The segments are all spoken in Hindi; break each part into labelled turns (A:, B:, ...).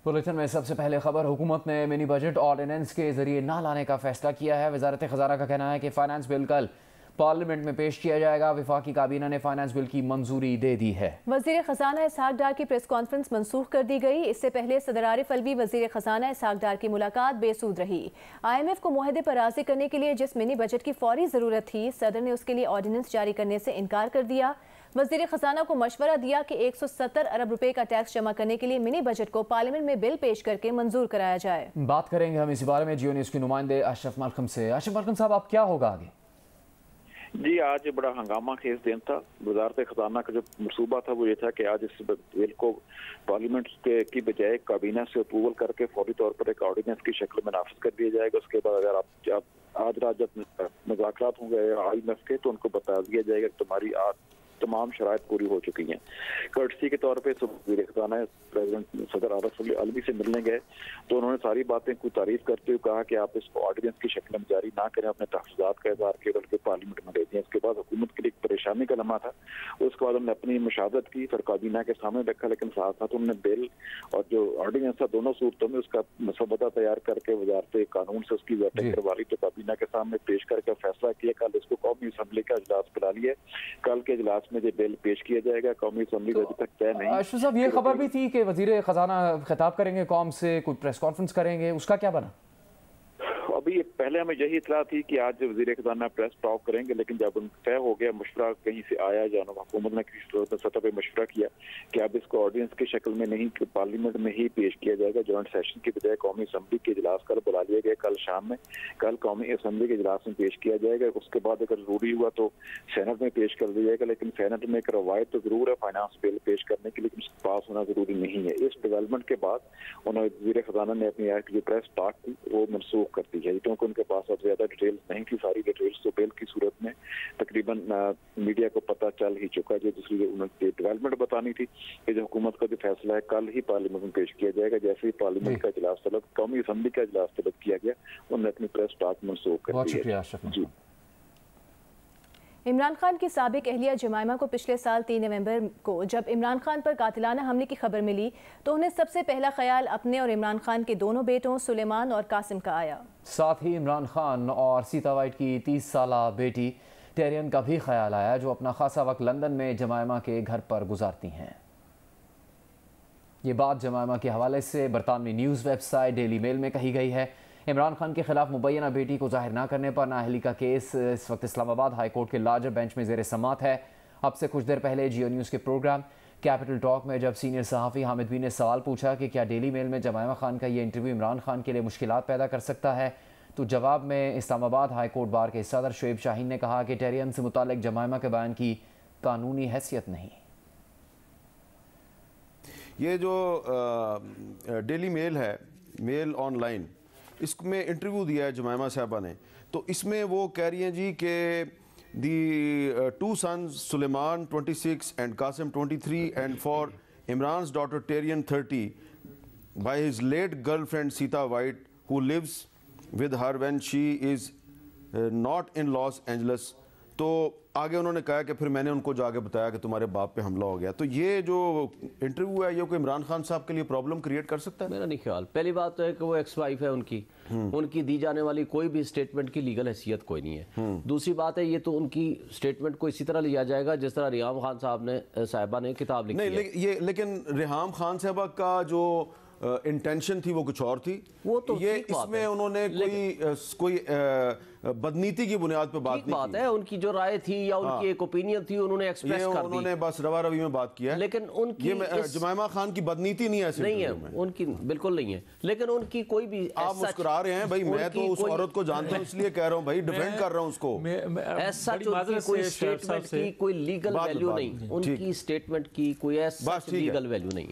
A: बुलेटिन में सबसे पहले खबर, हुकूमत ने मिनी बजट ऑर्डिनेंस के जरिए ना लाने का फैसला किया है। वजारत खजाना का कहना है कि फाइनेंस बिल कल पार्लियामेंट में पेश किया जाएगा। वफाकी काबीना ने फाइनेंस बिल की मंजूरी दे दी है।
B: वजीर खजाना इसहाक डार की प्रेस कॉन्फ्रेंस मंसूख कर दी गई। इससे पहले सदर आरिफ अलवी वजीर खजाना इसहाक डार की मुलाकात बेसूद रही। IMF को मुआहदे पर राजी करने के लिए जिस मिनी बजट की फौरी जरूरत थी, सदर ने उसके लिए ऑर्डिनेंस जारी करने से इनकार कर दिया। वजीर खजाना को मशवरा दिया कि 170 अरब रुपए का टैक्स जमा करने के लिए मिनी बजट को पार्लियामेंट में बिल पेश करके मंजूर कराया जाए।
A: बात करेंगे हम इसी बारे में जियो न्यूज के नुमाइंदे अशरफ मलकम से। अशरफ मलकम साहब, आप क्या होगा आगे?
C: जी, आज बड़ा हंगामा खेज दिन था। वजारत खजाना का जो मनसूबा था वो ये था कि आज इस बिल को पार्लियामेंट की बजाय काबीना से अप्रूवल करके फौरी तौर पर एक ऑर्डिनेंस की शक्ल में नाफिज कर दिया जाएगा। उसके बाद अगर आप आज रात जब मुज़ाकरात होंगे IMF के, तो उनको बता दिया जाएगा कि तुम्हारी आज तमाम शराइत पूरी हो चुकी हैं। कर्टसी के तौर पे वज़ीर ख़ज़ाना प्रेसिडेंट सदर आरिफ अलवी से मिलने गए तो उन्होंने सारी बातें को तारीफ करते हुए कहा कि आप इसको ऑर्डिनेंस की शक्ल में जारी ना करें, अपने तहफ़्फ़ुज़ात का इज़हार केवल के पार्लियामेंट में दे दें। उसके बाद हुकूमत के लिए एक परेशानी का लम्हा था। उसके बाद उन्होंने अपनी मुशावरत की, फिर काबीना के सामने रखा, लेकिन साथ साथ उन्होंने बिल और जो ऑर्डिनेंस था दोनों सूरतों में उसका मसवदा तैयार करके वजारत कानून से उसकी वेटिंग करवा ली, तो काबीना के सामने पेश करके फैसला किया। कल इसको कौमी असम्बली का इजलास बुला लिया। कल के इजलास में जो बिल पेश किया जाएगा, कौमी असम्बली का अभी तक तय नहीं।
A: अशरफ साहब, ये खबर भी थी कि वजीर खजाना खिताब करेंगे कौम से, कोई प्रेस कॉन्फ्रेंस करेंगे, उसका क्या बना?
C: अभी पहले हमें यही इतला थी कि आज वज़ीर ख़ज़ाना प्रेस टॉक करेंगे, लेकिन जब तय हो गया, मशवरा कहीं से आया, जानो हुकूमत ने किसी सतह पर मशवरा किया कि अब इसको ऑर्डिनेंस की शक्ल में नहीं, पार्लियामेंट में ही पेश किया जाएगा। जॉइंट सेशन की बजाय कौमी असम्बली के इजलास कल बुला लिया गया। कल शाम में कल कौमी असम्बली के इजलास में पेश किया जाएगा। उसके बाद अगर जरूरी हुआ तो सेनेट में पेश कर दिया जाएगा। लेकिन सेनेट में एक रवायत तो जरूर है फाइनेंस बिल पेश करने की, लेकिन उसका पास होना जरूरी नहीं है। इस डेवलपमेंट के बाद उन्होंने वज़ीर ख़ज़ाना ने अपनी जो प्रेस टॉक थी वो मनसूख कर दी है, क्योंकि उनके पास अब ज्यादा डिटेल्स नहीं थी। सारी डिटेल्स तो बिल की सूरत में तकरीबन मीडिया को पता चल ही चुका है। जो दूसरी उन्होंने डेवलपमेंट बतानी थी कि जो हुकूमत का जो फैसला है कल ही पार्लियामेंट में पेश किया जाएगा। जैसे ही पार्लियामेंट का इजलास तलब, कौमी असम्बली का इजलास तलब किया गया, उन्होंने अपनी प्रेस टॉक मनसूख कर दी।
A: बहुत शुक्रिया अशरफ।
C: जी,
B: इमरान खान की साबिक अहलिया जमाइमा को पिछले साल 3 नवंबर को जब इमरान खान पर कातिलाना हमले की खबर मिली तो उन्हें सबसे पहला ख्याल अपने और इमरान खान के दोनों बेटों सुलेमान और कासिम का आया।
A: साथ ही इमरान खान और सीता वाइट की 30 साला बेटी टेरियन का भी ख्याल आया, जो अपना खासा वक्त लंदन में जमाइमा के घर पर गुजारती हैं। ये बात जमाइमा के हवाले से बरतानवी न्यूज़ वेबसाइट डेली मेल में कही गई है। इमरान खान के खिलाफ मुबैना बेटी को जाहिर न करने पर नाअहली का केस इस वक्त इस्लामाबाद हाई कोर्ट के लार्जर बेंच में ज़ेर समात है। अब से कुछ देर पहले जियो न्यूज़ के प्रोग्राम कैपिटल टॉक में जब सीनियर सहाफ़ी हामिद बी ने सवाल पूछा कि क्या डेली मेल में जमाइमा खान का ये इंटरव्यू इमरान खान के लिए मुश्किलात पैदा कर सकता है, तो जवाब में इस्लामाबाद हाई कोर्ट बार के सदर शुएब शाहीन ने कहा कि टेरियन से मुतालिक जमाइमा के बयान की कानूनी हैसियत नहीं।
D: ये जो डेली मेल है, मेल ऑनलाइन, इसमें इंटरव्यू दिया है जमाइमा साहबा ने, तो इसमें वो कह रही हैं जी कि the 2 sons Suleman 26 and Qasim 23 and for Imran's daughter Tyrian 30 by his late girlfriend Sita White who lives with her when she is not in Los Angeles। तो आगे उन्होंने कहा कि फिर मैंने उनको जाके बताया कि तुम्हारे बाप पे हमला हो गया। तो ये जो इंटरव्यू है ये कोई इमरान खान साहब के लिए प्रॉब्लम क्रिएट कर सकता है?
E: मेरा नहीं ख्याल। पहली बात तो है कि वो एक्स वाइफ है उनकी दी जाने वाली कोई भी स्टेटमेंट की लीगल हैसियत कोई नहीं है। दूसरी बात है ये तो उनकी स्टेटमेंट को इसी तरह लिया जाएगा जिस तरह रिहाम खान साहबा ने किताब लिखी
D: नहीं, लेकिन रिहाम खान साहबा का जो इंटेंशन थी वो कुछ और थी। वो तो ये इसमें उन्होंने कोई बदनीति की बुनियाद पर बात नहीं की।
E: है उनकी जो राय थी या उनकी एक ओपिनियन थी उन्होंने एक्सप्रेस कर दी।
D: उन्होंने बस रवा रवी में बात किया है,
E: लेकिन उनकी
D: जमाइमा खान की बदनीति नहीं है,
E: नहीं है उनकी, बिल्कुल नहीं है। लेकिन उनकी कोई भी,
D: आप मुस्कुरा रहे हैं भाई, मैं तो उस औरत को जानता हूँ इसलिए कह रहा हूँ भाई, डिफेंड कर रहा हूँ उसको।
E: कोई स्टेटमेंट की कोई लीगल वैल्यू नहीं, उनकी स्टेटमेंट की कोई ऐसा लीगल वैल्यू नहीं।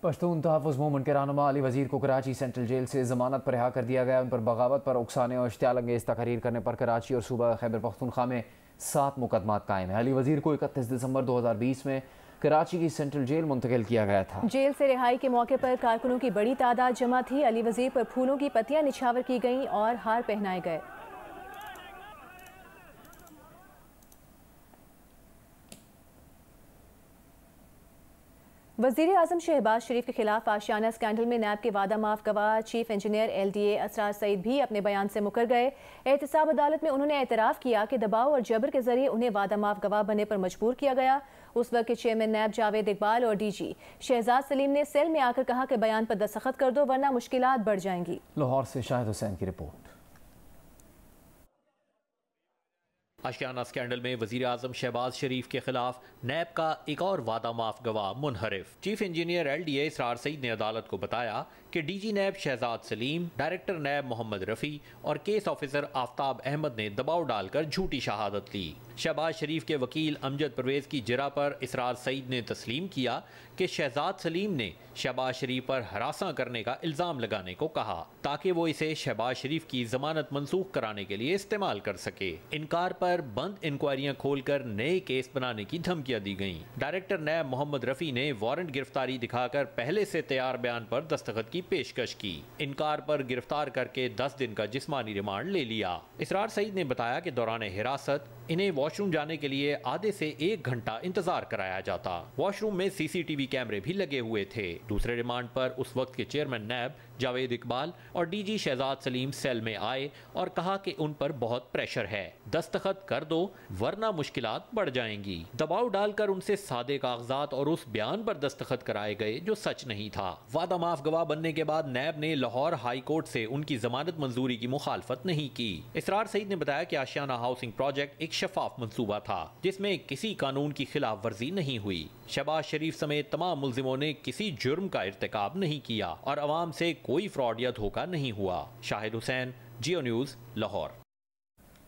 A: पश्तून तहफ़्फ़ुज़ मूवमेंट के रहनुमा अली वज़ीर को कराची सेंट्रल जेल से ज़मानत पर रिहा कर दिया गया। उन पर बगावत पर उकसाने और इश्तियाल अंगेज़ तकरीर करने पर कराची और सूबा खैबर पख्तूनख्वा में 7 मुकदमात कायम है। अली वज़ीर को 31 दिसंबर 2020 में कराची की सेंट्रल जेल मुंतकिल किया गया था।
B: जेल से रिहाई के मौके पर कारकुनों की बड़ी तादाद जमा थी। अली वज़ीर पर फूलों की पत्तियां निछावर की गईं और हार पहनाए गए। वज़ीर आज़म शहबाज शरीफ के खिलाफ आशियाना स्कैंडल में नैब के वादा माफ गवाह chief engineer LDA Asrar Saeed भी अपने बयान से मुकर गए। एहतसाब अदालत में उन्होंने एतराफ़ किया कि दबाव और जबर के जरिए उन्हें वादा माफ गवाह बनने पर मजबूर किया गया। उस वक्त के चेयरमैन नैब जावेद इकबाल और DG शहजाद सलीम ने सेल में आकर कहा कि बयान पर दस्तखत कर दो वरना मुश्किलात बढ़ जाएंगी।
A: लाहौर से शाहिद हुसैन की रिपोर्ट।
F: आशियाना स्कैंडल में वज़ीर आज़म शहबाज शरीफ के खिलाफ नैब का एक और वादा माफ गवाह मुनहरिफ। Chief engineer LDA Asrar Saeed ने अदालत को बताया कि DG नैब शहजाद सलीम, डायरेक्टर नैब मोहम्मद रफ़ी और केस ऑफिसर आफ्ताब अहमद ने दबाव डालकर झूठी शहादत ली। शहबाज शरीफ के वकील अमजद परवेज़ की जिरा पर असरार सईद ने तस्लीम किया कि शहजाद सलीम ने शहबाज शरीफ पर हरासा करने का इल्ज़ाम लगाने को कहा ताकि वो इसे शहबाज शरीफ की जमानत मंसूख कराने के लिए इस्तेमाल कर सके। इनकार पर बंद इंक्वायरियां खोलकर नए केस बनाने की धमकियां दी गईं। डायरेक्टर नैब मोहम्मद रफ़ी ने वारंट गिरफ्तारी दिखाकर पहले से तैयार बयान पर दस्तखत की पेशकश की। इनकार पर गिरफ्तार करके 10 दिन का जिस्मानी रिमांड ले लिया। असरार सईद ने बताया कि दौरान हिरासत इन्हें वॉशरूम जाने के लिए आधे से 1 घंटा इंतजार कराया जाता। वॉशरूम में CCTV कैमरे भी लगे हुए थे। दूसरे रिमांड पर उस वक्त के चेयरमैन नैब जावेद इकबाल और DG शहजाद सलीम सेल में आए और कहा कि उन पर बहुत प्रेशर है, दस्तखत कर दो वरना मुश्किलात बढ़ जाएंगी। दबाव डालकर उनसे सादे कागजात और उस बयान पर दस्तखत कराए गए जो सच नहीं था। वादा माफ गवाह बनने के बाद नैब ने लाहौर हाई कोर्ट से उनकी जमानत मंजूरी की मुखालफत नहीं की। इसरार सईद ने बताया कि आशियाना हाउसिंग प्रोजेक्ट एक शफाफ मंसूबा था जिसमें किसी कानून की खिलाफ वर्जी नहीं हुई। शहबाज शरीफ समेत तमाम मुल्जिमों ने किसी जुर्म का इर्तिकाब नहीं किया और अवाम से कोई फ्रॉड या धोखा नहीं हुआ। शाहिद हुसैन, जियो न्यूज़, लाहौर।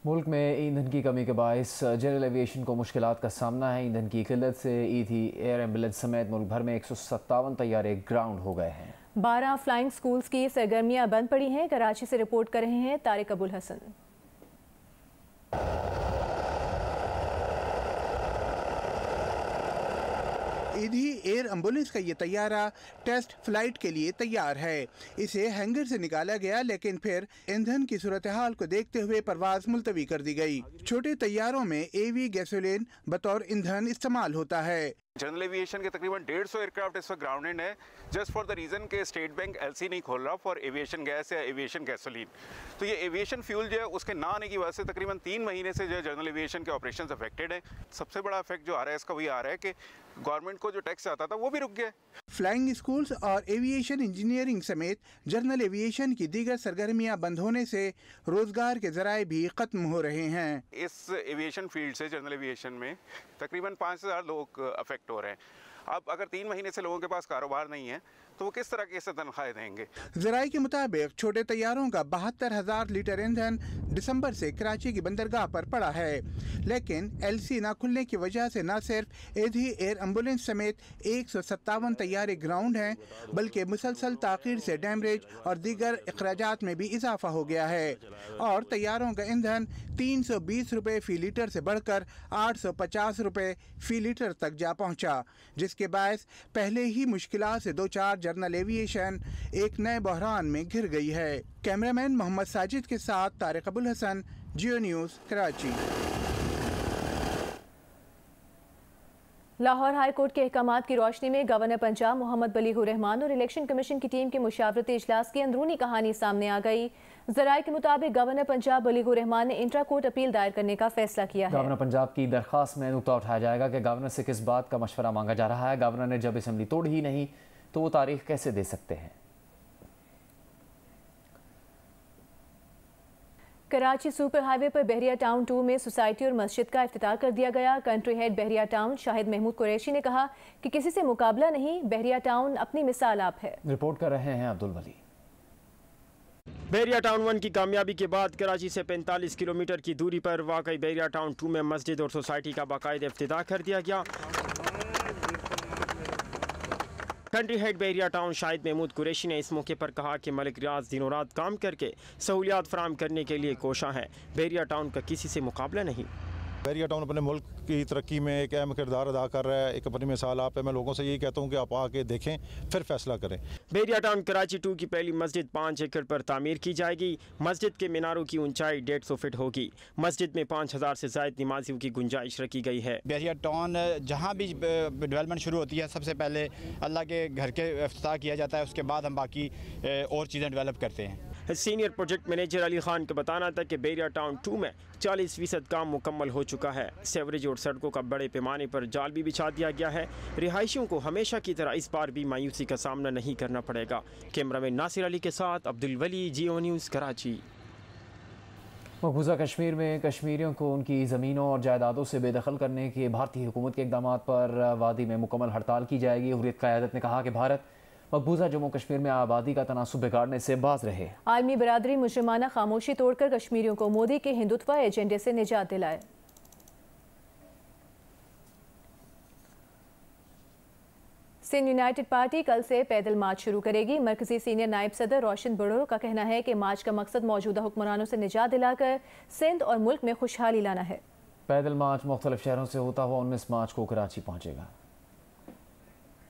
A: मुल्क में ईंधन की कमी के बायस जनरल एविएशन को मुश्किलात का सामना है। ईंधन की किल्लत से ईथी एयर एम्बुलेंस समेत मुल्क भर में 157 तैयारे ग्राउंड हो गए हैं।
B: 12 फ्लाइंग स्कूल्स की सरगर्मियां बंद पड़ी हैं। कराची से रिपोर्ट कर रहे हैं तारिक अबुल हसन।
G: ईदी एयर एम्बुलेंस का ये तैयारा टेस्ट फ्लाइट के लिए तैयार है। इसे हैंगर से निकाला गया लेकिन फिर ईंधन की सूरत हाल को देखते हुए परवाज मुलतवी कर दी गई। छोटे तैयारों में AV गैसोलीन बतौर ईंधन इस्तेमाल होता है।
H: जनरल एविएशन के तकरीबन 150 एयरक्राफ्ट इस वक्त ग्राउंडेड है जस्ट फॉर द रीज़न के स्टेट बैंक LC नहीं खोल रहा फॉर एविएशन गैस या एविएशन गैसोलीन। तो ये एविएशन फ्यूल जो है उसके ना आने की वजह से तकरीबन 3 महीने से जो है जनरल एविएशन के ऑपरेशंस अफेक्टेड है। सबसे बड़ा इफेक्ट जो आ रहा है इसका वही आ रहा है कि गवर्नमेंट को जो टैक्स आता था वो भी रुक गया।
G: फ्लाइंग स्कूल्स और एविएशन इंजीनियरिंग समेत जनरल एविएशन की दीगर सरगर्मियां बंद होने से रोजगार के जराये भी खत्म हो रहे हैं।
H: इस एविएशन फील्ड से जनरल एविएशन में तकरीबन 5000 लोग अफेक्ट हो रहे हैं। अब अगर 3 महीने से लोगों के पास कारोबार नहीं है तो वो किस तरह के तनख्वाहें देंगे।
G: जराये के मुताबिक छोटे तैयारों का 72,000 लीटर ईंधन दिसंबर से कराची की बंदरगाह पर पड़ा है, लेकिन LC न खुलने की वजह से न सिर्फ ईदी एयर एम्बुलेंस समेत 157 तैयारे ग्राउंड हैं बल्कि मुसलसल ताखीर से डैमरेज और दीगर अखराजात में भी इजाफा हो गया है और तैयारों का ईंधन 320 रुपये फी लीटर से बढ़कर 850 रुपये फी लीटर तक जा पहुँचा, जिसके बायस पहले ही मुश्किलात से 2-4 जनरल एविएशन एक नए बहरान में घिर गई है। कैमरामैन मोहम्मद साजिद के साथ Tariq Abul Hasan, Geo News, Karachi.
B: Lahore High Court के अहकामात की रोशनी में गवर्नर पंजाब मोहम्मद बलीगुर रहमान और इलेक्शन कमीशन की टीम के मुशावरती इजलास की अंदरूनी कहानी सामने आ गई। जराये के मुताबिक गवर्नर पंजाब बलीगुर रहमान ने इंट्रा कोर्ट अपील दायर करने का फैसला किया है।
A: गवर्नर पंजाब की दरख्वास्त में नुक्ता उठाया जाएगा कि गवर्नर से किस बात का मशवरा मांगा जा रहा है। गवर्नर ने जब असेंबली तोड़ी ही नहीं तो वो तारीख कैसे दे सकते हैं।
B: कराची सुपर हाईवे पर बहरिया टाउन 2 में सोसाइटी और मस्जिद का इफ्तिताह कर दिया गया। कंट्री हेड बहरिया टाउन शाहिद महमूद कुरैशी ने कहा कि किसी से मुकाबला नहीं, बहरिया टाउन अपनी मिसाल आप है।
A: रिपोर्ट कर रहे हैं अब्दुल वली।
I: बहरिया टाउन 1 की कामयाबी के बाद कराची से 45 किलोमीटर की दूरी पर वाकई बहरिया टाउन 2 में मस्जिद और सोसाइटी का बाकायदा इफ्तिताह कर दिया गया। कंट्री हेड बहरिया टाउन शाहिद महमूद कुरैशी ने इस मौके पर कहा कि मलिक रियाज दिनों रात काम करके सहूलियात फराहम करने के लिए कोशा है। बहरिया टाउन का किसी से मुकाबला नहीं।
J: बैरिया टाउन अपने मुल्क की तरक्की में एक अहम किरदार अदा कर रहा है, एक अपनी मिसाल आप है। मैं लोगों से यही कहता हूँ कि आप आके देखें फिर फैसला करें।
I: बैरिया टाउन कराची 2 की पहली मस्जिद 5 एकड़ पर तामीर की जाएगी। मस्जिद के मीनारों की ऊंचाई 150 फीट होगी। मस्जिद में 5000 से ज़ायद नमाजियों की गुंजाइश रखी गई है।
K: बैरिया टाउन जहाँ भी डेवलपमेंट शुरू होती है सबसे पहले अल्लाह के घर के इफ्तिताह किया जाता है, उसके बाद हम बाकी और चीज़ें डेवलप करते हैं।
I: Senior project manager Ali Khan का बताना था कि बैरिया टाउन 2 में 40% काम मुकम्मल हो चुका है। सेवरेज और सड़कों का बड़े पैमाने पर जाल भी बिछा दिया गया है। रिहायशियों को हमेशा की तरह इस बार भी मायूसी का सामना नहीं करना पड़ेगा। कैमरामैन नासिर अली के साथ अब्दुल वली, जियो न्यूज़, कराची।
A: मकबूजा कश्मीर में कश्मीरियों को उनकी ज़मीनों और जायदादों से बेदखल करने के भारतीय हुकूमत के इक़दामात पर वादी में मुकम्मल हड़ताल की जाएगी। हुर्रियत क़यादत ने कहा कि भारत मकबूजा जम्मू कश्मीर में आबादी का तनासुब बिगाड़ने से बाज रहे।
B: आलमी बरादरी मुजरिमाना खामोशी तोड़कर कश्मीरियों को मोदी के हिंदुत्व एजेंडे से निजात दिलाए। सिंध यूनाइटेड पार्टी कल से पैदल मार्च शुरू करेगी। मरकजी सीनियर नायब सदर रोशन बड़ो का कहना है कि मार्च का मकसद मौजूदा हुक्मरानों से निजात दिलाकर सिंध और मुल्क में खुशहाली लाना है।
A: पैदल मार्च मुख्तलिफ शहरों से होता हुआ 19 मार्च को कराची पहुंचेगा।